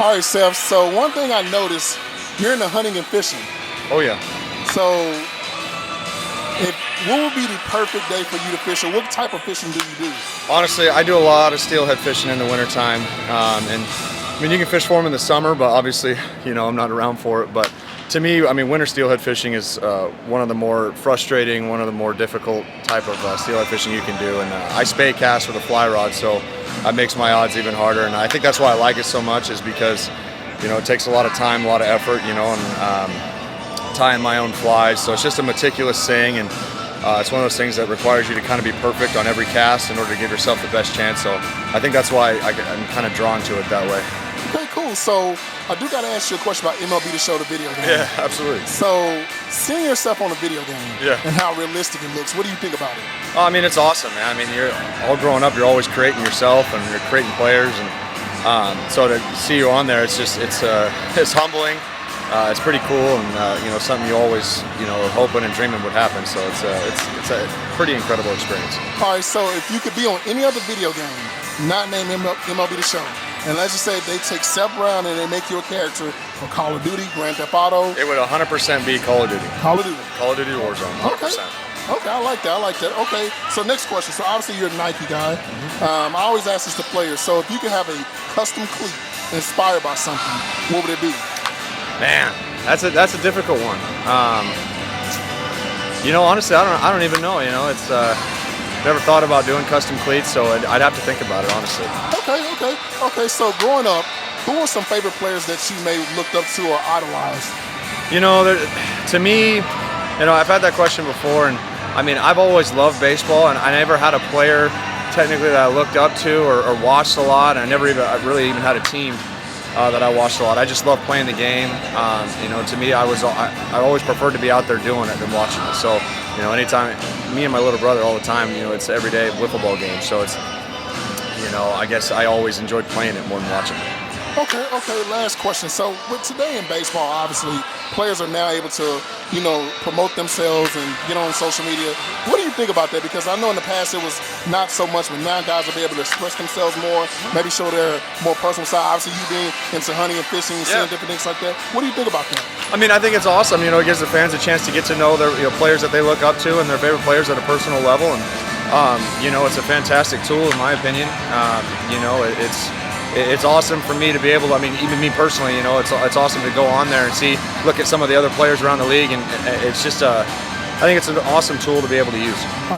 All right, Seth. So one thing I noticed, you're into hunting and fishing. Oh yeah. So what would be the perfect day for you to fish, or what type of fishing do you do? Honestly, I do a lot of steelhead fishing in the wintertime. And I mean, you can fish for them in the summer, but obviously, I'm not around for it. But to me, I mean, winter steelhead fishing is one of the more frustrating, one of the more difficult type of steelhead fishing you can do. And I spay cast with a fly rod, so that makes my odds even harder. And I think that's why I like it so much, is because, it takes a lot of time, a lot of effort, and tying my own flies. So it's just a meticulous thing, and it's one of those things that requires you to kind of be perfect on every cast in order to give yourself the best chance. So I think that's why I'm kind of drawn to it that way. Okay, cool. So I do got to ask you a question about MLB the Show, the video game. Yeah, absolutely. So seeing yourself on a video game and how realistic it looks, what do you think about it? Oh, I mean, it's awesome, man. I mean, you're all growing up, you're always creating yourself and you're creating players, and so to see you on there, it's humbling. It's pretty cool, and something you always hoping and dreaming would happen. So it's a pretty incredible experience. All right, so if you could be on any other video game, not named MLB the Show, and let's just say they take Seth Brown and they make you a character for Call of Duty, Grand Theft Auto. It would 100% be Call of Duty. Call of Duty. Call of Duty Warzone. 100%. Okay, I like that. Okay, so next question. So obviously you're a Nike guy. I always ask this to players. So if you could have a custom cleat inspired by something, what would it be? Man, that's a difficult one. Honestly, I don't even know. It's never thought about doing custom cleats, so I'd have to think about it, honestly. Okay. So growing up, who were some favorite players that you may have looked up to or idolized? To me, I've had that question before, and I mean, I've always loved baseball, and I never had a player technically that I looked up to or watched a lot. I really even had a team that I watched a lot. I just love playing the game. To me, I always preferred to be out there doing it than watching it. So, anytime, me and my little brother all the time, it's every day wiffle ball game. So it's, I guess I always enjoyed playing it more than watching it. Okay, last question. So with today in baseball, obviously, players are now able to, promote themselves and get on social media. What do you think about that? Because I know in the past it was not so much, but now guys will be able to express themselves more, maybe show their more personal side. Obviously, you being into hunting and fishing and seeing different things like that. What do you think about that? I mean, I think it's awesome. It gives the fans a chance to get to know their players that they look up to and their favorite players at a personal level. And, it's a fantastic tool in my opinion. It's awesome for me to be able to, even me personally, it's awesome to go on there and look at some of the other players around the league, and it's just I think it's an awesome tool to be able to use.